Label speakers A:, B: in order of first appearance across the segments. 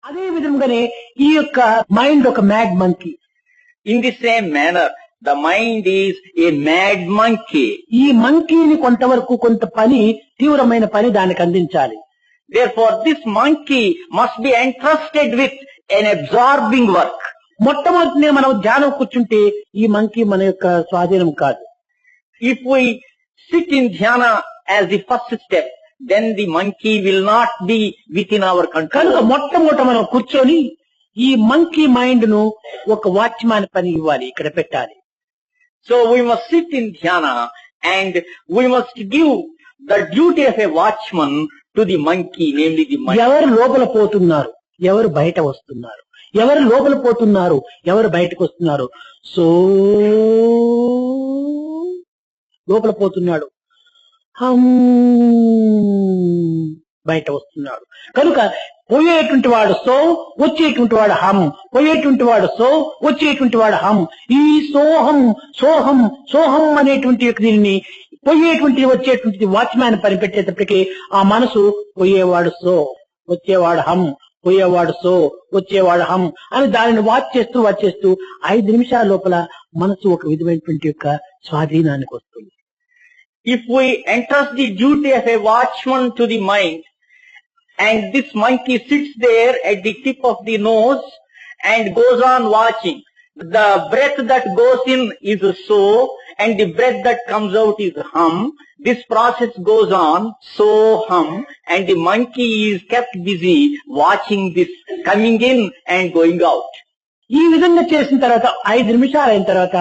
A: అదే విధంగానే ఈ యొక్క మైండ్ ఒక mad monkey.
B: In the same manner, the mind is a mad monkey.
A: ఈ మంకీని కొంతవరకు కొంత పని, తీవ్రమైన పని దానికి అందించాలి.
B: Therefore, this monkey must be entrusted with an absorbing work.
A: మొట్టమొదటినే మనం ధ్యానం కూర్చుంటే ఈ మంకీ మన యొక్క స్వాధీనం కాదు.
B: If we sit in dhyana as the first step, then the monkey will not be within our
A: కనుక
B: control.
A: మొట్టమొదట మనం కూర్చొని ఈ మంకీ మైండ్ ను ఒక వాచ్మాన్ పని ఇవ్వాలి, ఇక్కడ పెట్టాలి.
B: So we must sit in dhyana and we must give the duty of a watchman to the monkey, namely the mind.
A: ఎవరు లోపల పోతున్నారు, ఎవరు బయట వస్తున్నారు, ఎవరు లోపల పోతున్నారు, ఎవరు బయటకు వస్తున్నారు. సో లోపల పోతున్నాడు, హమ్ బయట వస్తున్నాడు. కనుక పోయేటువంటి వాడు సో, వచ్చేటువంటి వాడు హమ్, పోయేటువంటి వాడు సో, వచ్చేటువంటి వాడు హమ్. ఈ సోహం సోహం సోహం అనేటువంటి దీనిని పోయేటువంటి వచ్చేటువంటి వాచ్మ్యాన్ పని పెట్టేటప్పటికీ ఆ మనసు పోయేవాడు సో, వచ్చేవాడు హమ్, పోయేవాడు సో, వచ్చేవాడు హమ్ అని దానిని వాచ్ చేస్తూ 5 నిమిషాల లోపల మనసు ఒక విధమైనటువంటి యొక్క స్వాధీనానికి వస్తుంది.
B: If we entrust the duty of a watchman to the mind, and this monkey sits there at the tip of the nose and goes on watching, the breath that goes in is so, and the breath that comes out is hum. This process goes on, so hum, and the monkey is kept busy watching this coming in and going out.
A: ఈ విధంగా చేసిన తర్వాత 5 నిమిషాలు అయిన తర్వాత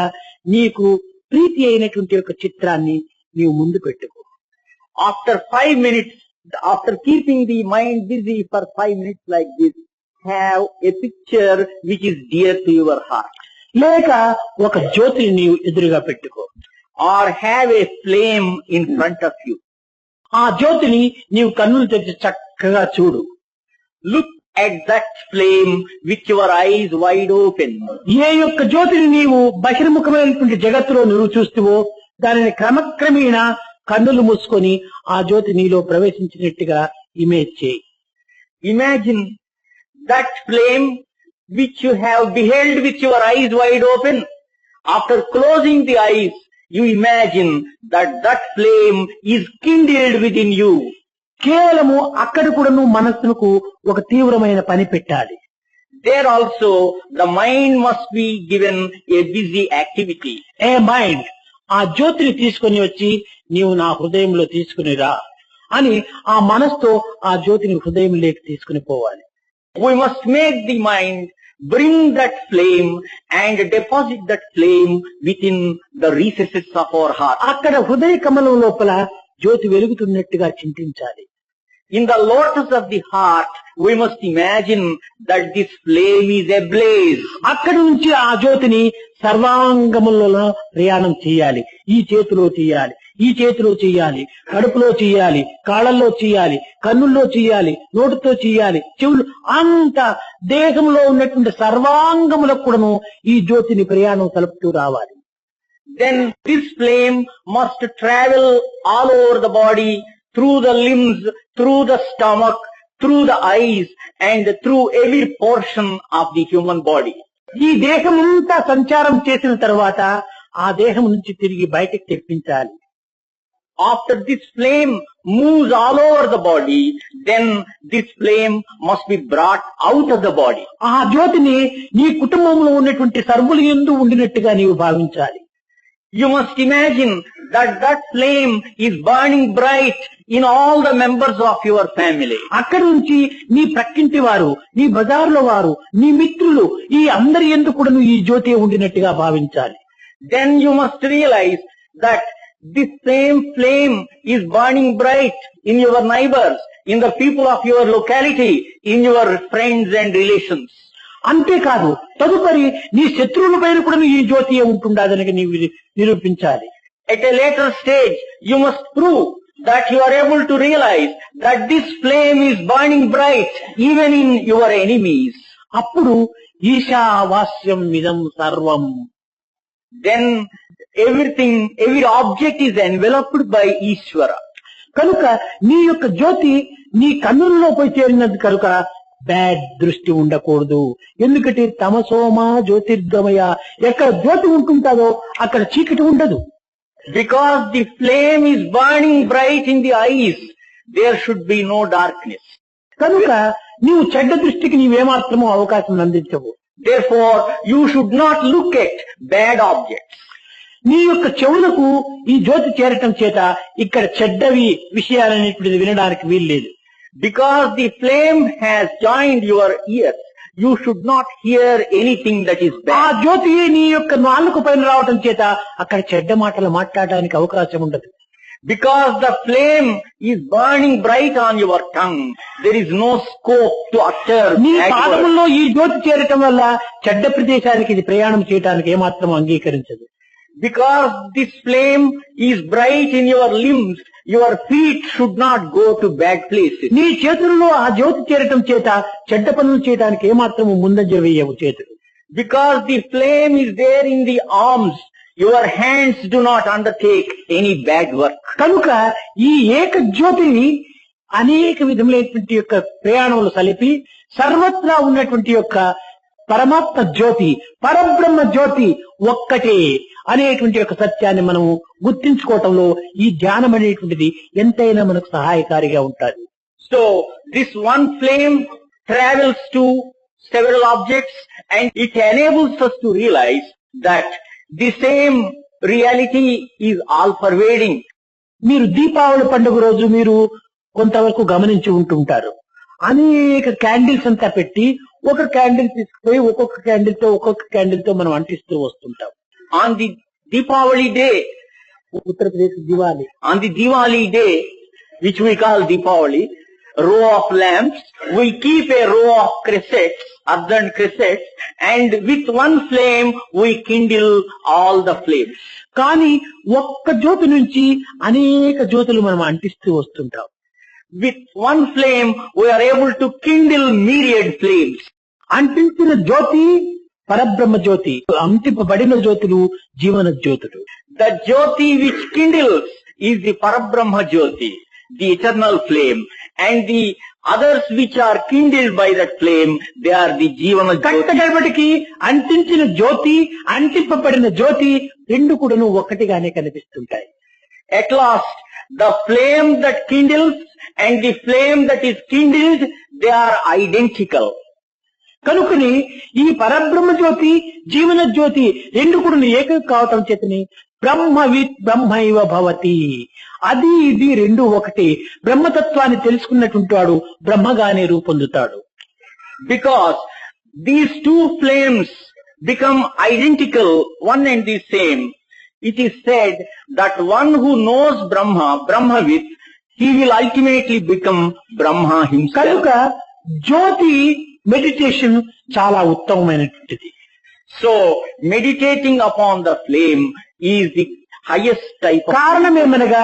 A: నీకు ప్రీతి అయినటువంటి యొక్క చిత్రాన్ని నీవు ముందు పెట్టుకో.
B: After 5 minutes, after keeping the mind busy for 5 minutes like this, have a picture which is dear to your heart.
A: లేక ఒక జ్యోతిని నీవు ఎదురుగా పెట్టుకో.
B: Or have a flame in front of you.
A: ఆ జ్యోతిని నీవు కన్నులు తెచ్చి చక్కగా చూడు.
B: Look at that flame with your eyes wide open.
A: ఏ యొక్క జ్యోతిని నీవు బహిర్ముఖమైనటువంటి జగత్తులో నువ్వు చూస్తువో దానిని క్రమక్రమేణా కన్నులు మూసుకొని ఆ జ్యోతి నీలో ప్రవేశించినట్టుగా ఇమేజ్ చేయి.
B: Imagine that flame which you have beheld with your eyes wide open. After closing the eyes, you imagine that that flame is kindled within you.
A: కేవలము అక్కడ కూడా నువ్వు మనస్సుకు ఒక తీవ్రమైన పని పెట్టాలి.
B: There also the mind must be given a busy activity.
A: A mind, ఆ జ్యోతిని తీసుకొని వచ్చి నీవు నా హృదయంలో తీసుకుని రా అని ఆ మనసుతో ఆ జ్యోతిని హృదయంలోకి తీసుకుని పోవాలి.
B: We must make the mind bring that flame and deposit that flame within the recesses of our heart.
A: అక్కడ హృదయ కమలం లోపల జ్యోతి వెలుగుతున్నట్టుగా చింతించాలి.
B: In the lotus of the heart, we must imagine that this flame is ablaze.
A: అక్కడి నుంచి ఆ జ్యోతిని సర్వాంగములలో ప్రయాణం చేయాలి. ఈ చేతిలో చేయాలి, ఈ చేతిలో చేయాలి, కడుపులో చేయాలి, కాళ్ళల్లో చేయాలి, కన్నుల్లో చేయాలి, నోటితో చేయాలి, చెవులు, అంత దేహంలో ఉన్నటువంటి సర్వాంగములకు కూడాను ఈ జ్యోతిని ప్రయాణం కలుపుతూ రావాలి.
B: Then this flame must travel all over the body, through the limbs, through the stomach, through the eyes, and through every portion of the human body.
A: ఈ దేహమంతా సంచారం చేసిన తర్వాత ఆ దేహం నుంచి తిరిగి బయటకు తెప్పించాలి.
B: After this flame moves all over the body, then this flame must be brought out of the body.
A: ఆ జ్యోతిని నీ కుటుంబంలో ఉన్నటువంటి సర్వులు యందు ఉండినట్టుగా నీవు భావించాలి.
B: You must imagine that that flame is burning bright in all the members of your family.
A: అక్కడి నుంచి నీ ప్రక్కింటి వారు, నీ బజార్లో వారు, నీ మిత్రులు, ఈ అందరి యందు కూడా నువ్వు ఈ జ్యోతి ఉండినట్టుగా భావించాలి.
B: Then you must realize that this same flame is burning bright in your neighbors, in the people of your locality, in your friends and relations.
A: అంతేకాదు తదుపరి నీ శత్రువుల పైన కూడా ఈ జ్యోతి ఉంటుండదని నీవు నిరూపించాలి.
B: At a later stage, you must prove that you are able to realize that this flame is burning bright even in your enemies.
A: అప్పుడు ఈశావాస్యం ఇదం సర్వం.
B: Then everything, every object is enveloped by Ishvara.
A: కనుక నీ యొక్క జ్యోతి నీ కన్నులలో పోయి చేరినది కనుక బ్యాడ్ దృష్టి ఉండకూడదు. ఎందుకంటే తమసోమ జ్యోతిర్గమయ, ఎక్కడ జ్యోతి ఉంటుంటాదో అక్కడ చీకటి ఉండదు.
B: Because the flame is burning bright in the eyes, there should be no darkness.
A: కనుక నీవు చెడ్డ దృష్టికి నీవేమాత్రమూ అవకాశం అందించవు.
B: Therefore, you should not look at bad objects.
A: నీ యొక్క చెవులకు ఈ జ్యోతి చేరటం చేత ఇక్కడ చెడ్డవి విషయాలనేటువంటిది వినడానికి వీల్లేదు.
B: Because the flame has joined your ears, you should not hear anything that is
A: ఆ
B: bad.
A: జ్యోతి నీ యొక్క నాలుక పైన రావటం చేత అక్కడ చెడ్డ మాటలు మాట్లాడడానికి అవకాశం ఉండదు.
B: Because the flame is burning bright on your tongue, there is no scope to utter
A: నీ
B: bad words.
A: పాదముల్లో ఈ జ్యోతి చేరటం వల్ల చెడ్డ ప్రదేశానికి ఇది ప్రయాణం చేయడానికి ఏమాత్రం అంగీకరించదు.
B: Because this flame is bright in your limbs, your feet should not go to bad places.
A: నీ చేతుల్లో ఆ జ్యోతి చేరటం చేత చెడ్డ పనులు చేయడానికి ఏమాత్రము ముందంజ వేయవు చేతులు.
B: Because the flame is there in the arms, your hands do not undertake any bad work.
A: కనుక ఈ ఏక జ్యోతిని అనేక విధములైనటువంటి యొక్క ప్రయాణములు సలిపి సర్వత్రా ఉన్నటువంటి యొక్క పరమాత్మ జ్యోతి, పరబ్రహ్మ జ్యోతి ఒక్కటే అనేటువంటి యొక్క సత్యాన్ని మనము గుర్తించుకోవటంలో ఈ ధ్యానం అనేటువంటిది ఎంతైనా మనకు సహాయకారిగా ఉంటుంది.
B: So, this one flame travels to several objects and it enables us to realize that the same reality is all pervading.
A: మీరు దీపావళి పండుగ రోజు మీరు కొంతవరకు గమనించి ఉంటుంటారు. అనేక క్యాండిల్స్ అంతా పెట్టి ఒక క్యాండిల్ తీసుకుపోయి ఒక్కొక్క క్యాండిల్ తో మనం అంటిస్తూ వస్తుంటాం.
B: On the Deepavali day,
A: Uttar Pradesh Diwali,
B: on the Diwali day, which we call Deepavali, row of lamps, we keep a row of cressets, earthen cressets, and with one flame we kindle all the flames.
A: కానీ ఒక్క జ్యోతి నుంచి అనేక జ్యోతులు మనం అంటిస్తూ వస్తుంటాం.
B: With one flame we are able to kindle myriad flames.
A: అంటించిన జ్యోతి పరబ్రహ్మ జ్యోతి, అంటింపబడిన జ్యోతులు జీవన జ్యోతులు.
B: The Jyoti which kindles is the Parabrahma Jyoti, the eternal flame, and the others which are kindled by that flame, they are the Jivana Jyoti.
A: కట్టగడబడికి అంటించిన జ్యోతి అంటింపబడిన జ్యోతి రెండు కూడాను ఒక్కటిగానే కనిపిస్తుంటాయి.
B: At last, the flame that kindles and the flame that is kindled, they are identical.
A: కనుకని ఈ పరబ్రహ్మ జ్యోతి జీవన జ్యోతి రెండు కూడా ఏకం కావటం చేతని బ్రహ్మవిత్ బ్రహ్మైవ భవతి, అది ఇది రెండు ఒకటి. బ్రహ్మతత్వాన్ని తెలుసుకున్నటువంటి వాడు బ్రహ్మగానే రూపొందుతాడు.
B: Because these two flames become identical, one and the same, it is said that one who knows Brahma, Brahmavit, he will ultimately become Brahma himself.
A: కనుక జ్యోతి మెడిటేషన్ చాలా ఉత్తమమైనటువంటిది.
B: So, meditating upon the flame is the highest type of...
A: కారణం ఏమనగా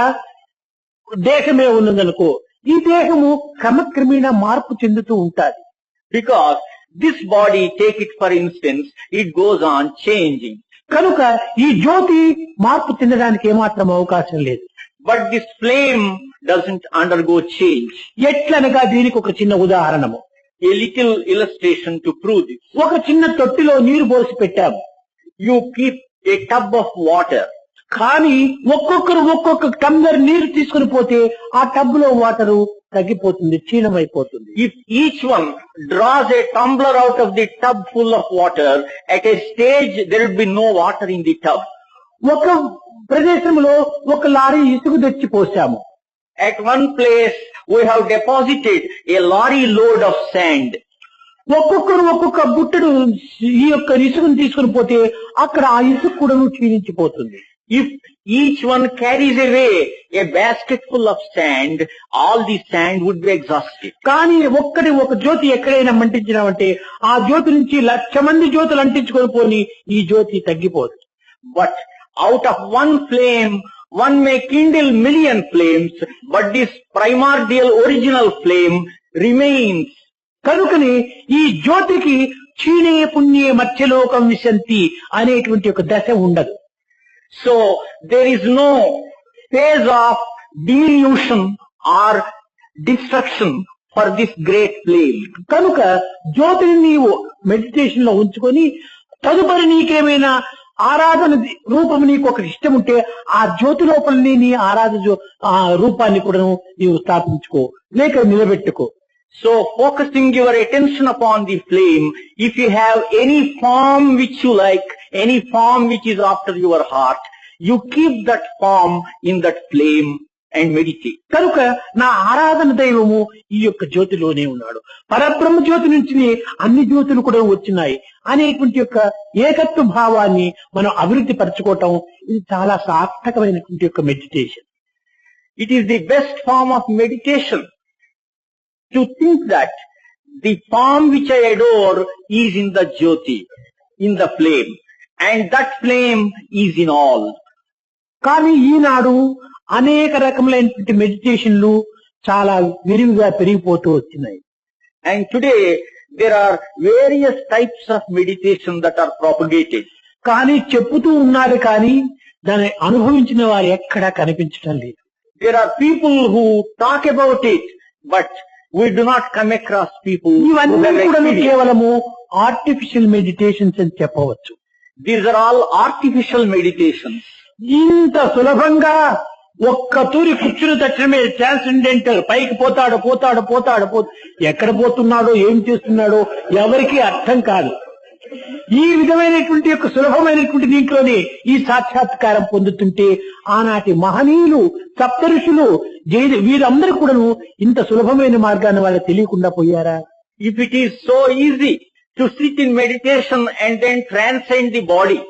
A: దేహమే ఉన్నదనుకో, ఈ దేహము క్రమక్రమేణా మార్పు చెందుతూ ఉంటాది.
B: Because this body, take it for instance, it goes on changing.
A: కనుక ఈ జ్యోతి మార్పు చెందడానికి ఏమాత్రం అవకాశం లేదు.
B: But this flame doesn't undergo change.
A: ఎట్లనగా దీనికి ఒక చిన్న ఉదాహరణము,
B: A little illustration to prove this.
A: ఒక చిన్న తొట్టిలో నీరు పోసి పెట్టాము.
B: You keep a tub of water.
A: కానీ ఒక్కొక్కరు ఒక్కొక్క టంబ్లర్ నీరు తీసుకుని పోతే ఆ టబ్ లో వాటరు తగ్గిపోతుంది, క్షీణమైపోతుంది.
B: If each one draws a tumbler out of the tub full of water, at a stage there will be no water in the tub.
A: ఒక ప్రదేశంలో ఒక లారీ ఇసుక తెచ్చి పోసాము.
B: At one place we have deposited a lorry load of sand.
A: ఒక్కొక్కరు ఒక్కొక్క బుట్టడు ఈ యొక్క ఇసుకను తీసుకుని పోతే అక్కడ ఆ ఇసుక కూడా క్షీణించిపోతుంది.
B: If each one carries away a basket full of sand, all the sand would be exhausted.
A: కానీ ఒక జ్యోతి ఎక్కడైనా మంటించినామంటే ఆ జ్యోతి నుంచి 1,00,000 మంది జ్యోతులు అంటించుకొని పోని ఈ జ్యోతి తగ్గిపోదు.
B: But out of one flame, one may kindle million flames, but this primordial original flame remains.
A: కనుకని ఈ జ్యోతికి క్షీణే పుణ్యే మధ్యలోకం విశంతి అనేటువంటి ఒక దశ ఉండదు.
B: So there is no phase of diminution or destruction for this great flame.
A: కనుక జ్యోతిని నీవు మెడిటేషన్ లో ఉంచుకొని తదుపరి నీకేమైనా ఆరాధన రూపం నీకు ఒక ఇష్టం ఉంటే ఆ జ్యోతి లోపలని నీ ఆ రూపాన్ని కూడా నీవు స్థాపించుకో లేక నిలబెట్టుకో.
B: So focusing your attention upon the flame, if you have any form which you like, any form which is after your heart, you keep that form in that flame and meditate.
A: కనుక నా ఆరాధన దైవము ఈ యొక్క జ్యోతిలోనే ఉన్నాడు. పరబ్రహ్మ జ్యోతి నుంచి అన్ని జ్యోతులు కూడా వచ్చినాయి అనేటువంటి యొక్క ఏకత్వ భావాన్ని మనం అభివృద్ధి పరచుకోవటం ఇది చాలా సార్థకమైనటువంటి యొక్క meditation.
B: It is the best form of meditation to think that the form which I adore is in the jyoti, in the flame, and that flame is in all.
A: కానీ ఈనాడు అనేక రకములైనటువంటి మెడిటేషన్లు చాలా విరివిగా పెరిగిపోతూ వచ్చినాయి.
B: And today there are various types of meditation that are propagated.
A: కానీ చెప్పుతూ ఉన్నారు కానీ దాన్ని అనుభవించిన వారు ఎక్కడా కనిపించడం లేదు.
B: There are people who talk about it, but we do not come across people who
A: ఇవన్నీ
B: have
A: కూడా
B: experienced.
A: కేవలము ఆర్టిఫిషియల్ మెడిటేషన్స్ అని చెప్పవచ్చు.
B: These are all artificial meditations.
A: ఇంత సులభంగా ఒక్క తూరి కూర్చుని తట్టడమే ట్రాన్సెండెంటల్, పైకి పోతాడు పోతాడు పోతాడు ఎక్కడ పోతున్నాడో ఏం చేస్తున్నాడో ఎవరికీ అర్థం కాదు. ఈ విధమైనటువంటి యొక్క సులభమైనటువంటి దీంట్లోనే ఈ సాక్షాత్కారం పొందుతుంటే ఆనాటి మహనీయులు సప్త ఋషులు వీరందరూ కూడా ఇంత సులభమైన మార్గాన్ని వాళ్ళకి తెలియకుండా పోయారా?
B: If it is so easy to sit in meditation and then transcend the body,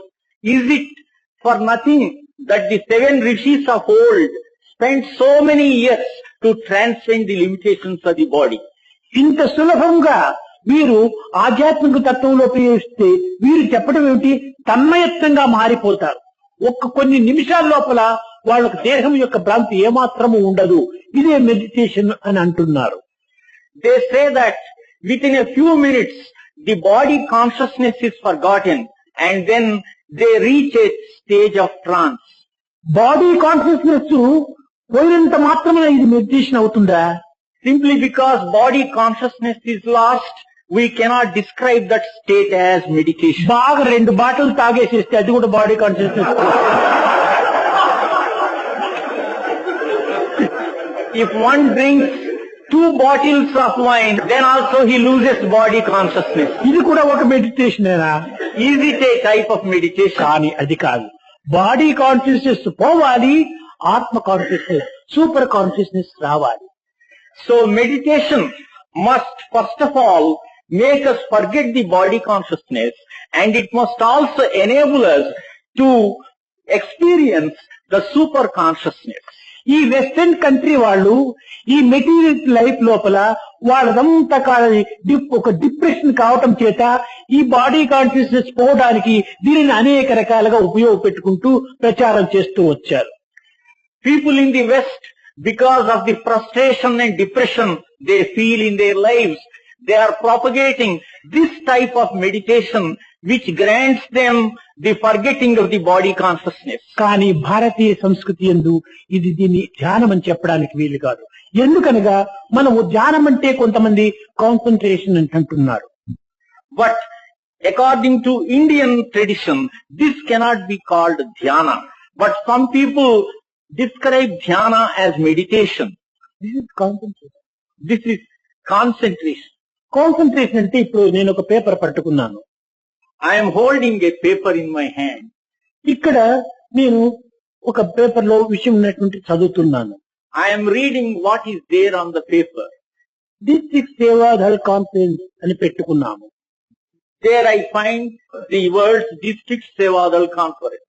B: is it for nothing that the 7 rishis of old spent so many years to transcend the limitations of the body?
A: ఇంత సులభంగా వీరు ఆధ్యాత్మిక తత్వంలో ప్రవేశిస్తే వీరు చెప్పడం ఏమిటి, తన్మయత్వంగా మారిపోతారు. కొన్ని నిమిషాల లోపల వాళ్ళకు దేహం యొక్క భ్రాంతి ఏమాత్రము ఉండదు. ఇదే మెడిటేషన్ అని అంటున్నారు.
B: They say that within a few minutes the body consciousness is forgotten and then they reach a stage of trance.
A: Body consciousness పోయినంత మాత్రమే ఇది మెడిటేషన్ అవుతుందా?
B: Simply because body consciousness is lost, we cannot describe that state as meditation.
A: బాగా 2 bottle తాగేసేస్తే అది కూడా body consciousness.
B: If one drinks 2 bottles of wine, then also he loses body consciousness.
A: ఇది కూడా ఒక మెడిటేషనేనా?
B: Is it a type of meditation?
A: కానీ అది కాదు. Body consciousness పోవాలి, ఆత్మ కాన్షియస్నెస్, సూపర్ కాన్షియస్నెస్ రావాలి.
B: So meditation must first of all make us forget the body consciousness, and it must also enable us to experience the super consciousness.
A: ఈ western country వాళ్ళు ఈ material life లోపల వాళ్ళదంతా ఒక depression కావటం చేత ఈ body consciousness పోవడానికి దీనిని అనేక రకాలుగా ఉపయోగపెట్టుకుంటూ ప్రచారం చేస్తూ వచ్చారు.
B: People in the West, because of the frustration and depression they feel in their lives, they are propagating this type of meditation which grants them the forgetting of the body consciousness.
A: కానీ భారతీయ సంస్కృతి యందు ఇది దీన్ని ధ్యానం అని చెప్పడానికి వీలు కాదు. ఎందుకనగా మనము ధ్యానం అంటే కొంతమంది కాన్సన్ట్రేషన్ అంటున్నారు.
B: But according to Indian tradition, this cannot be called dhyana. But some people describe dhyana as meditation.
A: This is concentration.
B: This is concentration.
A: Concentration అంటే ఇప్పుడు నేను ఒక పేపర్ పట్టుకున్నాను.
B: I am holding a paper in my hand.
A: ఇక్కడ నేను ఒక paper లో విషయం ఉన్నటువంటి చదువుతున్నాను.
B: I am reading what is there on the paper.
A: District Seva Dal conference అని పెట్టుకున్నాము.
B: There I find the words District Sevadal Conference.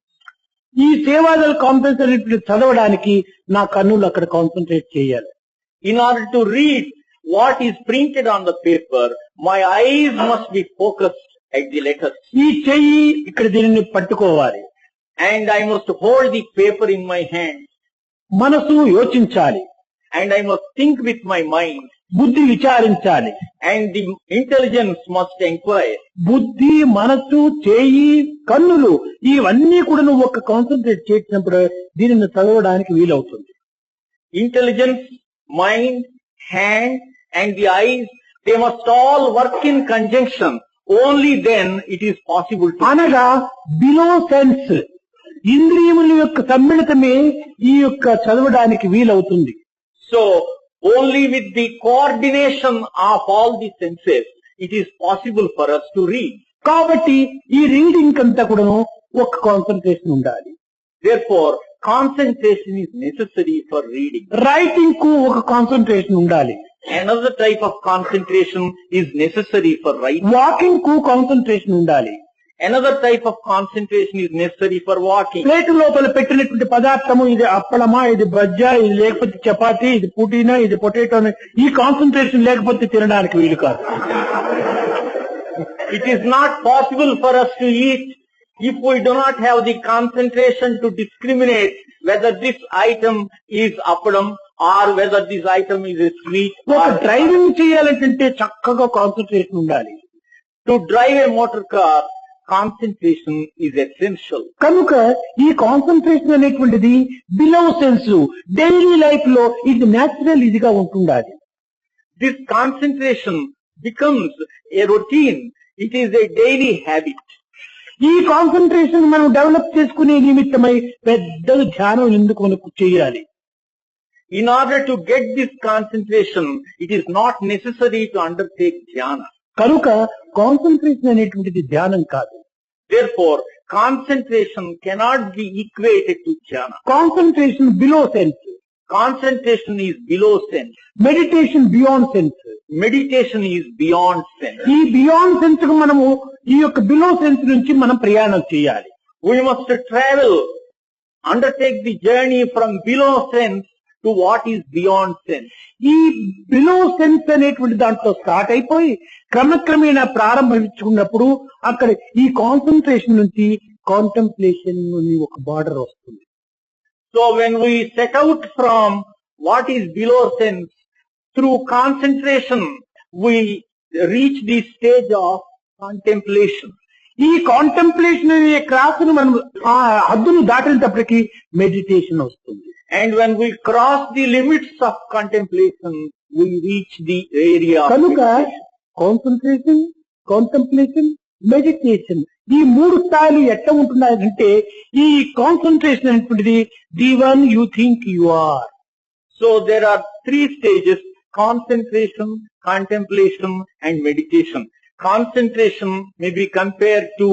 A: ఈ సేవాదళ్ కాన్ఫరెన్స్ అనేటువంటి చదవడానికి నా కన్నులు అక్కడ కాన్సన్ట్రేట్ చేయాలి.
B: In order to read what is printed on the paper, my eyes must be focused at the letters.
A: ఈ చెయ్యి ఇక్కడ దీనిని పట్టుకోవాలి.
B: And I must hold the paper in my hand.
A: మనసు యోచించాలి.
B: And I must think with my mind.
A: బుద్ధి విచారించాలి.
B: And the intelligence must inquire.
A: బుద్ధి, మనసు, చేయి, కన్నులు ఇవన్నీ కూడా నువ్వు ఒక కాన్సన్ట్రేట్ చేసినప్పుడు దీనిని చదవడానికి వీలవుతుంది.
B: Intelligence, mind, hand and the eyes, they must all work in conjunction. Only then it is possible to.
A: అనగా బిలో సెన్స్ ఇంద్రియముల యొక్క సమ్మిళితమే ఈ యొక్క చదవడానికి వీలవుతుంది.
B: So, only with the coordination of all the senses, it is possible for us to read.
A: కాబట్టి ఈ reading అంతా కూడాను ఒక కాన్సన్ట్రేషన్ ఉండాలి.
B: Therefore, concentration is necessary for reading.
A: Writing కు ఒక కాన్సన్ట్రేషన్ ఉండాలి.
B: Another type of concentration is necessary for writing.
A: Walking కు కాన్సన్ట్రేషన్ ఉండాలి.
B: Another type of concentration is necessary for walking.
A: Plate లోపల పెట్టినటువంటి పదార్థము ఇది అప్పలమా, ఇది బజ్జా, ఇది లేకపోతే చపాతీ, ఇది పుటీనా, ఇది పొటాటో, ఈ కాన్సన్ట్రేషన్ లేకపోతే తినడానికి వీలు కాదు.
B: It is not possible for us to eat if we do not have the concentration to discriminate whether this item is appalam or whether this item is a sweet.
A: ఒక driving చేయాలంటే చక్కగా concentration ఉండాలి.
B: To drive a motor car, concentration is essential.
A: కనుక ఈ concentration అనేటువంటిది below sense daily life లో ఇది natural ఇదిగా ఉంటుండాలి.
B: This concentration becomes a routine. It is a daily habit.
A: ఈ కాన్సన్ట్రేషన్ మనం డెవలప్ చేసుకునే నిమిత్తమై పెద్ద ధ్యానం ఎందుకు మనకు చేయాలి.
B: In order to get this concentration, it is not necessary to undertake dhyana.
A: కనుక కాన్సన్ట్రేషన్ అనేటువంటిది ధ్యానం కాదు.
B: Therefore, concentration cannot be equated to dhyana.
A: Concentration below sense,
B: Concentration is below sense.
A: Meditation beyond sense.
B: Meditation is beyond sense.
A: ఈ beyond sense కు మనము ఈ యొక్క below sense నుంచి మనం ప్రయాణం చేయాలి.
B: We must travel, undertake the journey from below sense to what is beyond sense.
A: ఈ బిలో సెన్స్ అనేటువంటి దాంట్లో స్టార్ట్ అయిపోయి క్రమక్రమేణా ప్రారంభించుకున్నప్పుడు అక్కడ ఈ కాన్సన్ట్రేషన్ నుంచి కాంటెంప్లేషన్ అని ఒక బార్డర్ వస్తుంది.
B: So when we set out from what is below sense, through concentration, we reach the stage of contemplation.
A: ఈ కాంటెంప్లేషన్ అనే క్రాస్ ను మనం ఆ హద్దును దాటినప్పటికీ మెడిటేషన్ వస్తుంది.
B: And when we cross the limits of contemplation, we reach the area of
A: కనుక
B: meditation.
A: Concentration, contemplation, meditation ఈ మూడు స్థాయిలు ఎట్లా ఉంటున్నాయంటే ఈ కాన్సన్ట్రేషన్ అనేటువంటిది the one you think you are.
B: So there are three stages: concentration, contemplation, and meditation. Concentration may be compared to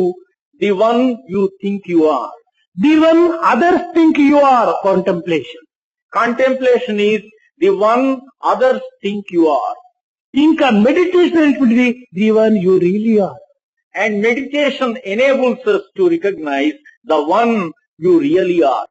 B: the one you think you are.
A: The one others think you are contemplation.
B: Contemplation is the one others think you are.
A: ఇంకా meditation అనేటువంటిది the one you really are.
B: And meditation enables us to recognize the one you really are.